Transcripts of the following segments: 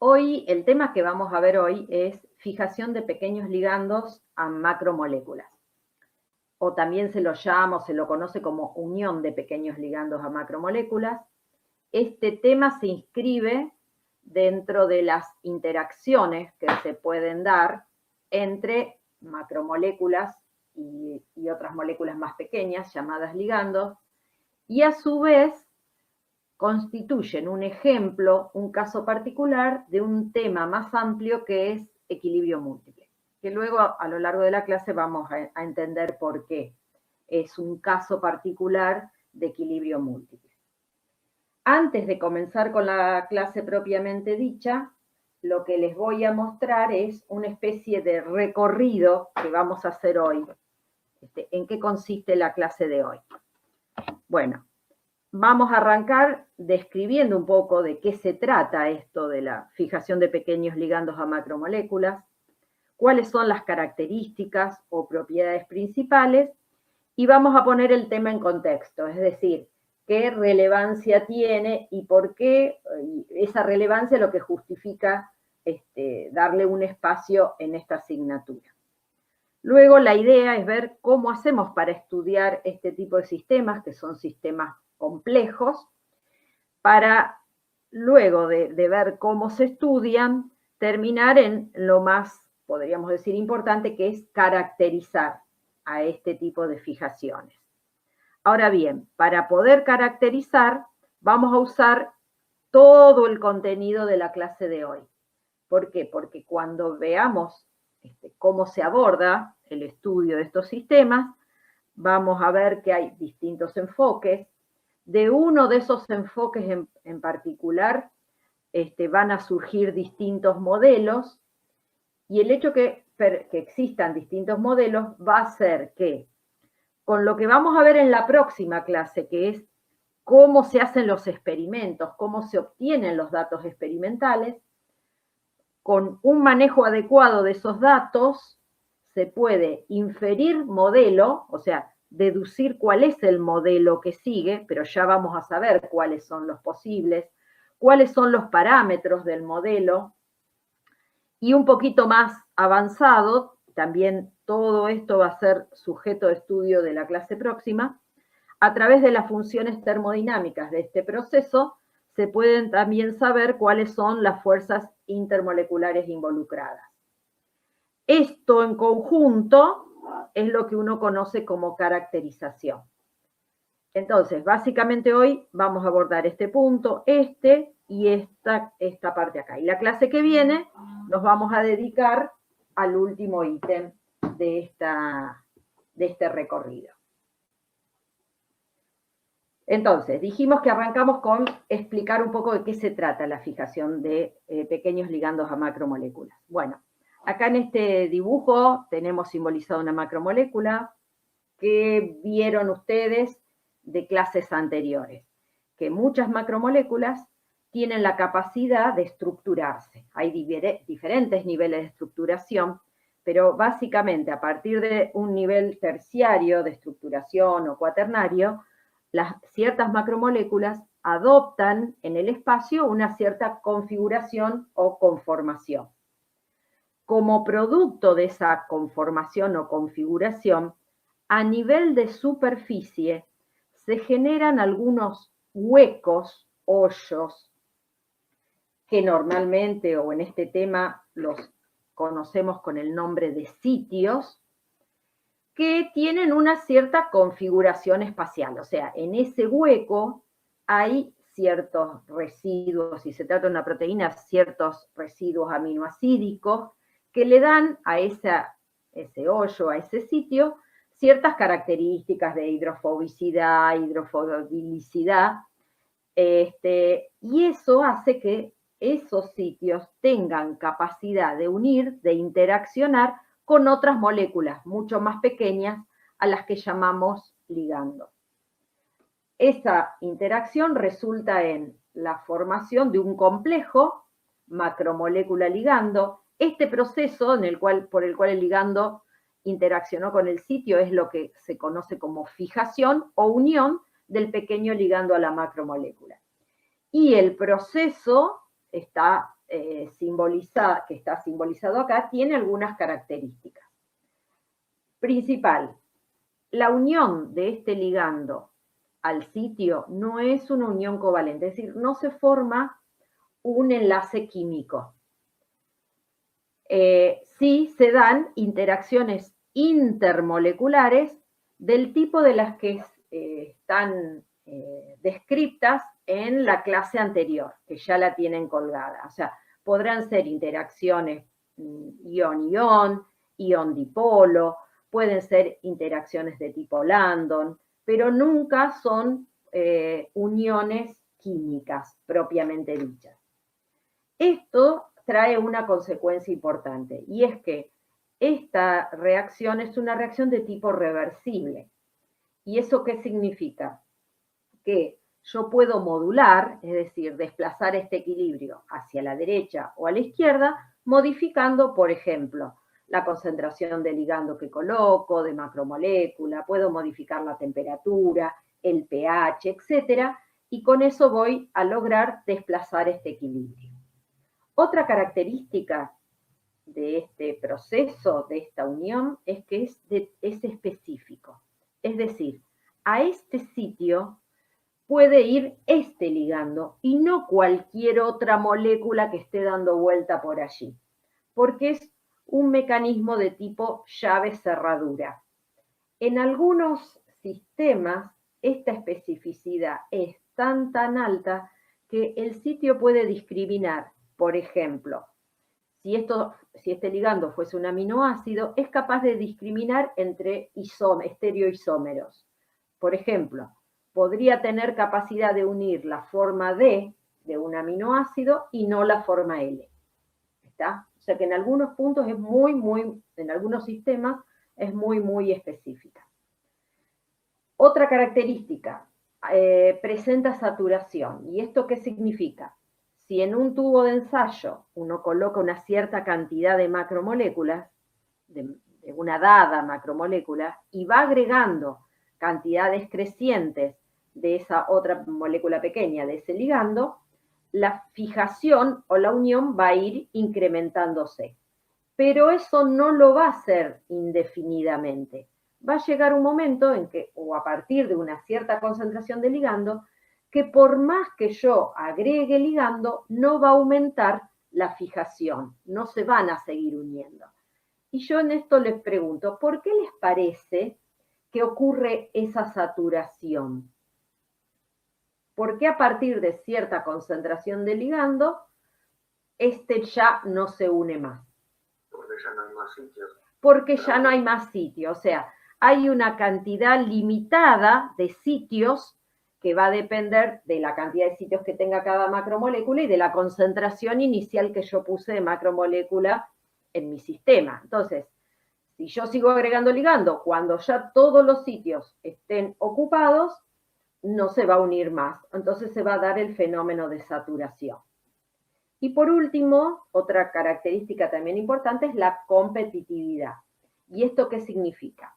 Hoy, el tema que vamos a ver hoy es fijación de pequeños ligandos a macromoléculas. O también se lo llama o se lo conoce como unión de pequeños ligandos a macromoléculas. Este tema se inscribe dentro de las interacciones que se pueden dar entre macromoléculas y otras moléculas más pequeñas, llamadas ligandos, y a su vez constituyen un ejemplo, un caso particular de un tema más amplio que es equilibrio múltiple, que luego a lo largo de la clase vamos a entender por qué es un caso particular de equilibrio múltiple. Antes de comenzar con la clase propiamente dicha, lo que les voy a mostrar es una especie de recorrido que vamos a hacer hoy. ¿En qué consiste la clase de hoy? Bueno, vamos a arrancar describiendo un poco de qué se trata esto de la fijación de pequeños ligandos a macromoléculas, cuáles son las características o propiedades principales, y vamos a poner el tema en contexto, es decir, qué relevancia tiene y por qué esa relevancia es lo que justifica darle un espacio en esta asignatura. Luego la idea es ver cómo hacemos para estudiar este tipo de sistemas, que son sistemas complejos, para luego de ver cómo se estudian, terminar en lo más, podríamos decir, importante, que es caracterizar a este tipo de fijaciones. Ahora bien, para poder caracterizar, vamos a usar todo el contenido de la clase de hoy. ¿Por qué? Porque cuando veamos cómo se aborda el estudio de estos sistemas, vamos a ver que hay distintos enfoques. De uno de esos enfoques en particular van a surgir distintos modelos, y el hecho que existan distintos modelos va a hacer que, con lo que vamos a ver en la próxima clase, que es cómo se hacen los experimentos, cómo se obtienen los datos experimentales, con un manejo adecuado de esos datos se puede inferir modelo, o sea, deducir cuál es el modelo que sigue, pero ya vamos a saber cuáles son los posibles, cuáles son los parámetros del modelo, y un poquito más avanzado, también todo esto va a ser sujeto de estudio de la clase próxima, a través de las funciones termodinámicas de este proceso, se pueden también saber cuáles son las fuerzas intermoleculares involucradas. Esto en conjunto es lo que uno conoce como caracterización. Entonces, básicamente hoy vamos a abordar este punto, y esta parte acá. Y la clase que viene nos vamos a dedicar al último ítem de este recorrido. Entonces, dijimos que arrancamos con explicar un poco de qué se trata la fijación de pequeños ligandos a macromoléculas. Bueno, acá en este dibujo tenemos simbolizada una macromolécula que vieron ustedes de clases anteriores, que muchas macromoléculas tienen la capacidad de estructurarse. Hay diferentes niveles de estructuración, pero básicamente a partir de un nivel terciario de estructuración o cuaternario, ciertas macromoléculas adoptan en el espacio una cierta configuración o conformación. Como producto de esa conformación o configuración, a nivel de superficie se generan algunos huecos, hoyos, que normalmente o en este tema los conocemos con el nombre de sitios, que tienen una cierta configuración espacial. O sea, en ese hueco hay ciertos residuos, si se trata de una proteína, ciertos residuos aminoacídicos que le dan a ese hoyo, a ese sitio, ciertas características de hidrofobicidad, hidrofilicidad, y eso hace que esos sitios tengan capacidad de unir, de interaccionar con otras moléculas mucho más pequeñas a las que llamamos ligandos. Esa interacción resulta en la formación de un complejo macromolécula-ligando. Este proceso por el cual el ligando interaccionó con el sitio es lo que se conoce como fijación o unión del pequeño ligando a la macromolécula. Y el proceso está que está simbolizado acá, tiene algunas características. Principal, la unión de este ligando al sitio no es una unión covalente, es decir, no se forma un enlace químico. Sí se dan interacciones intermoleculares del tipo de las que están descritas en la clase anterior, que ya la tienen colgada. O sea, podrán ser interacciones ion-ion, ion-dipolo, pueden ser interacciones de tipo Landon, pero nunca son uniones químicas propiamente dichas. Esto trae una consecuencia importante, y es que esta reacción es una reacción de tipo reversible. ¿Y eso qué significa? Que yo puedo modular, es decir, desplazar este equilibrio hacia la derecha o a la izquierda, modificando, por ejemplo, la concentración de ligando que coloco, de macromolécula, puedo modificar la temperatura, el pH, etcétera, y con eso voy a lograr desplazar este equilibrio. Otra característica de este proceso, de esta unión, es que es específico. Es decir, a este sitio puede ir este ligando y no cualquier otra molécula que esté dando vuelta por allí, porque es un mecanismo de tipo llave-cerradura. En algunos sistemas, esta especificidad es tan alta que el sitio puede discriminar, por ejemplo, si este ligando fuese un aminoácido, es capaz de discriminar entre estereoisómeros. Por ejemplo, podría tener capacidad de unir la forma D de un aminoácido y no la forma L. ¿Está? O sea que en algunos puntos es en algunos sistemas es muy específica. Otra característica, presenta saturación. ¿Y esto qué significa? Si en un tubo de ensayo uno coloca una cierta cantidad de macromoléculas, de una dada macromolécula, y va agregando cantidades crecientes de esa otra molécula pequeña, de ese ligando, la fijación o la unión va a ir incrementándose. Pero eso no lo va a hacer indefinidamente. Va a llegar un momento en que, o a partir de una cierta concentración de ligando, que por más que yo agregue ligando, no va a aumentar la fijación, no se van a seguir uniendo. Y yo en esto les pregunto, ¿por qué les parece que ocurre esa saturación? ¿Por qué a partir de cierta concentración de ligando, este ya no se une más? Porque ya no hay más sitios. Porque ya no hay más sitios, o sea, hay una cantidad limitada de sitios que va a depender de la cantidad de sitios que tenga cada macromolécula y de la concentración inicial que yo puse de macromolécula en mi sistema. Entonces, si yo sigo agregando ligando, cuando ya todos los sitios estén ocupados, no se va a unir más. Entonces se va a dar el fenómeno de saturación. Y por último, otra característica también importante es la competitividad. ¿Y esto qué significa?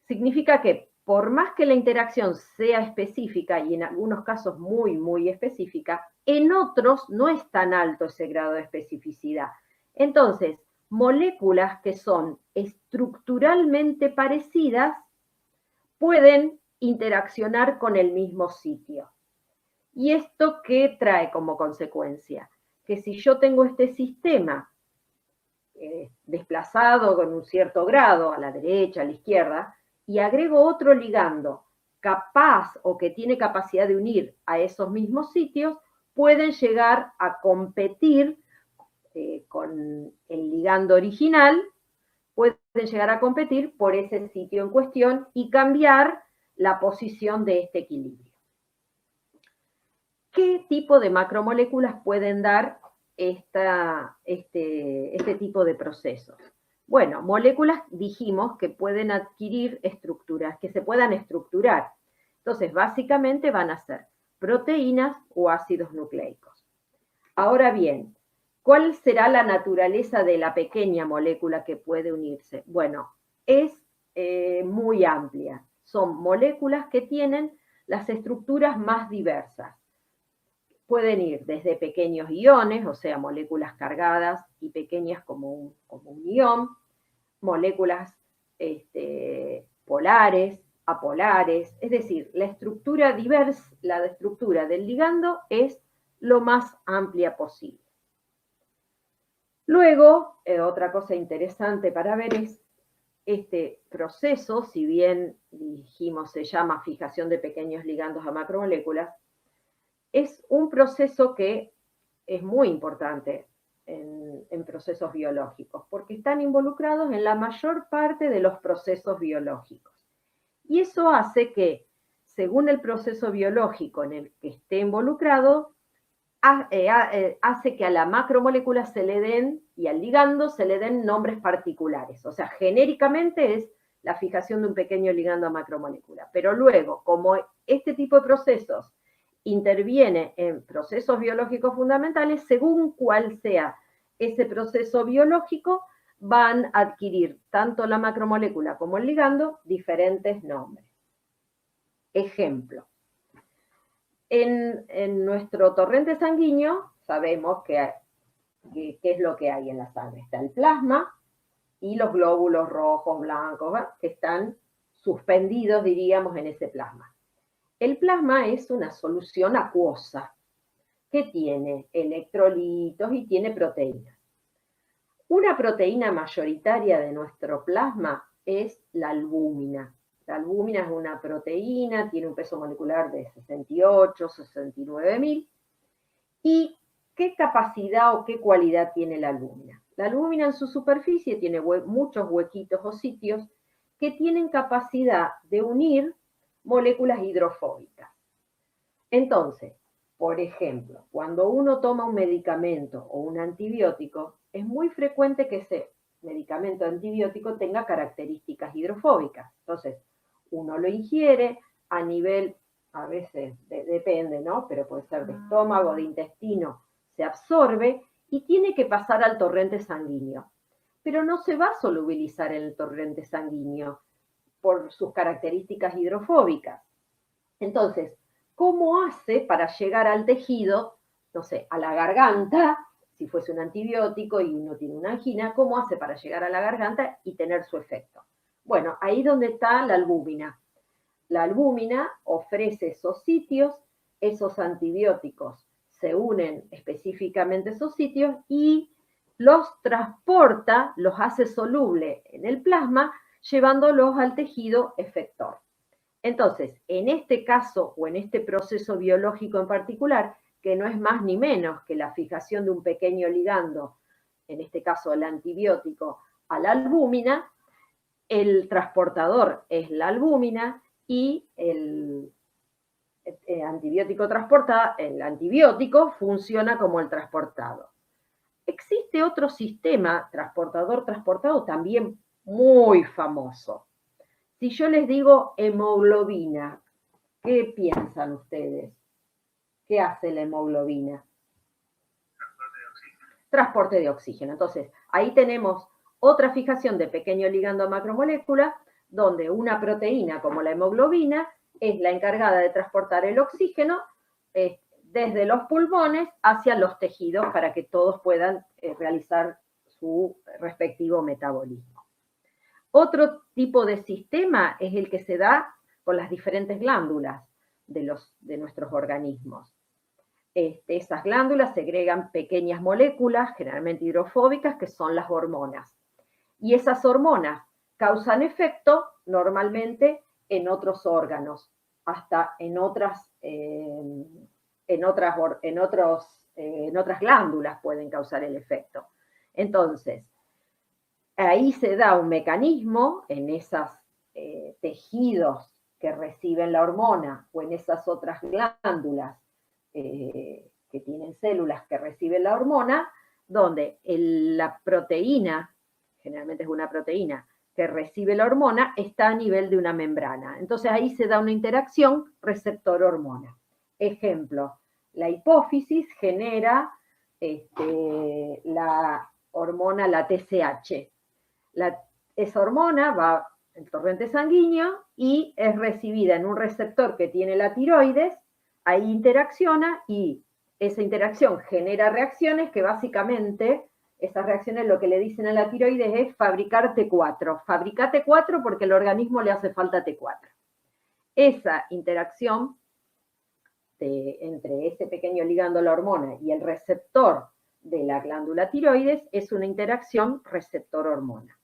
Significa que por más que la interacción sea específica y en algunos casos muy específica, en otros no es tan alto ese grado de especificidad. Entonces, moléculas que son estructuralmente parecidas pueden interaccionar con el mismo sitio. ¿Y esto qué trae como consecuencia? Que si yo tengo este sistema desplazado con un cierto grado a la derecha, a la izquierda, y agrego otro ligando capaz o que tiene capacidad de unir a esos mismos sitios, pueden llegar a competir con el ligando original, pueden llegar a competir por ese sitio en cuestión y cambiar la posición de este equilibrio. ¿Qué tipo de macromoléculas pueden dar este tipo de procesos? Bueno, moléculas dijimos que pueden adquirir estructuras, que se puedan estructurar. Entonces, básicamente van a ser proteínas o ácidos nucleicos. Ahora bien, ¿cuál será la naturaleza de la pequeña molécula que puede unirse? Bueno, es muy amplia. Son moléculas que tienen las estructuras más diversas. pueden ir desde pequeños iones, o sea, moléculas cargadas y pequeñas como un ion, moléculas polares, apolares, es decir, la estructura del ligando es lo más amplia posible. Luego, otra cosa interesante para ver es este proceso, si bien dijimos se llama fijación de pequeños ligandos a macromoléculas, es un proceso que es muy importante en procesos biológicos, porque están involucrados en la mayor parte de los procesos biológicos. Y eso hace que, según el proceso biológico en el que esté involucrado, hace que a la macromolécula se le den, y al ligando se le den nombres particulares. O sea, genéricamente es la fijación de un pequeño ligando a macromolécula. Pero luego, como este tipo de procesos interviene en procesos biológicos fundamentales, según cuál sea ese proceso biológico, van a adquirir tanto la macromolécula como el ligando diferentes nombres. Ejemplo. En nuestro torrente sanguíneo sabemos qué es lo que hay en la sangre. Está el plasma y los glóbulos rojos, blancos, ¿verdad?, que están suspendidos, diríamos, en ese plasma. El plasma es una solución acuosa que tiene electrolitos y tiene proteínas. Una proteína mayoritaria de nuestro plasma es la albúmina. La albúmina es una proteína, tiene un peso molecular de 68, 69.000. ¿Y qué capacidad o qué cualidad tiene la albúmina? La albúmina en su superficie tiene muchos huequitos o sitios que tienen capacidad de unir moléculas hidrofóbicas. Entonces, por ejemplo, cuando uno toma un medicamento o un antibiótico, es muy frecuente que ese medicamento antibiótico tenga características hidrofóbicas. Entonces, uno lo ingiere a nivel, a veces depende, ¿no? Pero puede ser de estómago, de intestino, se absorbe y tiene que pasar al torrente sanguíneo. Pero no se va a solubilizar en el torrente sanguíneo por sus características hidrofóbicas. Entonces, ¿cómo hace para llegar al tejido, no sé, a la garganta, si fuese un antibiótico y uno tiene una angina, cómo hace para llegar a la garganta y tener su efecto? Bueno, ahí es donde está la albúmina. La albúmina ofrece esos sitios, esos antibióticos se unen específicamente a esos sitios y los transporta, los hace soluble en el plasma, llevándolos al tejido efector. Entonces, en este caso o en este proceso biológico en particular, que no es más ni menos que la fijación de un pequeño ligando, en este caso el antibiótico, a la albúmina, el transportador es la albúmina y el antibiótico funciona como el transportado. Existe otro sistema transportador-transportado también muy famoso. Si yo les digo hemoglobina, ¿qué piensan ustedes? ¿Qué hace la hemoglobina? Transporte de oxígeno. Entonces, ahí tenemos otra fijación de pequeño ligando a macromolécula, donde una proteína como la hemoglobina es la encargada de transportar el oxígeno desde los pulmones hacia los tejidos para que todos puedan realizar su respectivo metabolismo. Otro tipo de sistema es el que se da con las diferentes glándulas de nuestros organismos. Esas glándulas segregan pequeñas moléculas, generalmente hidrofóbicas, que son las hormonas. Y esas hormonas causan efecto normalmente en otros órganos, hasta en otras glándulas pueden causar el efecto. Entonces, ahí se da un mecanismo en esos tejidos que reciben la hormona o en esas otras glándulas que tienen células que reciben la hormona, donde la proteína, generalmente es una proteína que recibe la hormona, está a nivel de una membrana. Entonces ahí se da una interacción receptor-hormona. Ejemplo, la hipófisis genera la hormona, la TSH. Esa hormona va al torrente sanguíneo y es recibida en un receptor que tiene la tiroides, ahí interacciona y esa interacción genera reacciones que básicamente, esas reacciones lo que le dicen a la tiroides es fabricar T4. Fabrica T4 porque el organismo le hace falta T4. Esa interacción entre ese pequeño ligando a la hormona y el receptor de la glándula tiroides es una interacción receptor-hormona.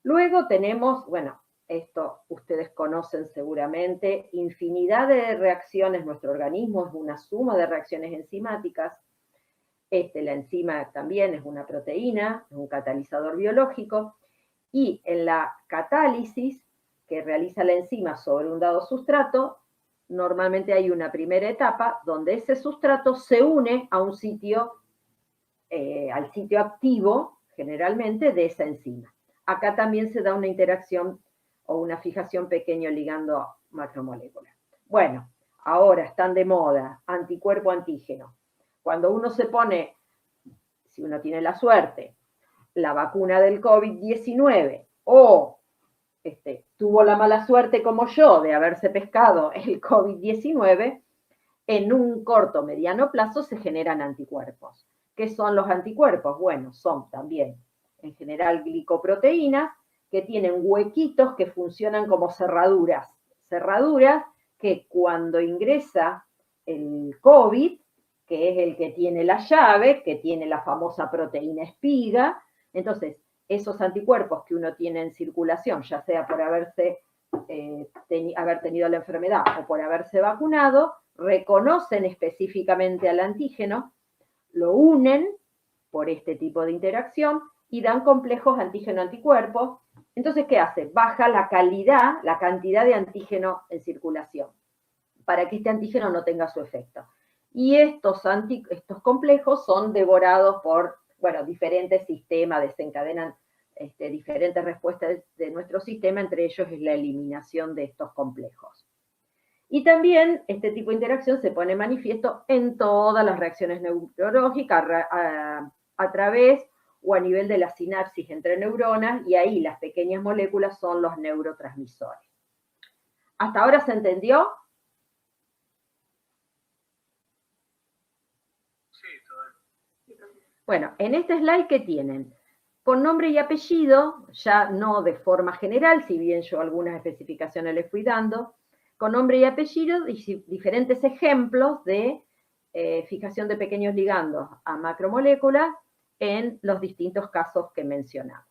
Luego tenemos, bueno, esto ustedes conocen seguramente, infinidad de reacciones. Nuestro organismo es una suma de reacciones enzimáticas. La enzima también es una proteína, es un catalizador biológico. Y en la catálisis que realiza la enzima sobre un dado sustrato, normalmente hay una primera etapa donde ese sustrato se une a un sitio, al sitio activo, generalmente, de esa enzima. Acá también se da una interacción o una fijación pequeño ligando macromolécula. Bueno, ahora están de moda anticuerpo-antígeno. Cuando uno se pone, si uno tiene la suerte, la vacuna del COVID-19 o tuvo la mala suerte como yo de haberse pescado el COVID-19, en un corto mediano plazo se generan anticuerpos. ¿Qué son los anticuerpos? Bueno, son también en general glicoproteínas que tienen huequitos que funcionan como cerraduras. Cerraduras que cuando ingresa el COVID, que es el que tiene la llave, que tiene la famosa proteína espiga, entonces esos anticuerpos que uno tiene en circulación, ya sea por haber tenido la enfermedad o por haberse vacunado, reconocen específicamente al antígeno, lo unen por este tipo de interacción y dan complejos antígeno-anticuerpos. Entonces, ¿qué hace? Baja la calidad, la cantidad de antígeno en circulación, para que este antígeno no tenga su efecto. Y estos complejos son devorados por, bueno, diferentes sistemas, desencadenan diferentes respuestas de nuestro sistema, entre ellos es la eliminación de estos complejos. Y también este tipo de interacción se pone manifiesto en todas las reacciones neurológicas a través o a nivel de la sinapsis entre neuronas, y ahí las pequeñas moléculas son los neurotransmisores. ¿Hasta ahora se entendió? Sí, todavía. Bueno, en este slide, ¿qué tienen? Con nombre y apellido, ya no de forma general, si bien yo algunas especificaciones les fui dando, con nombre y apellido y diferentes ejemplos de fijación de pequeños ligandos a macromoléculas en los distintos casos que mencionamos.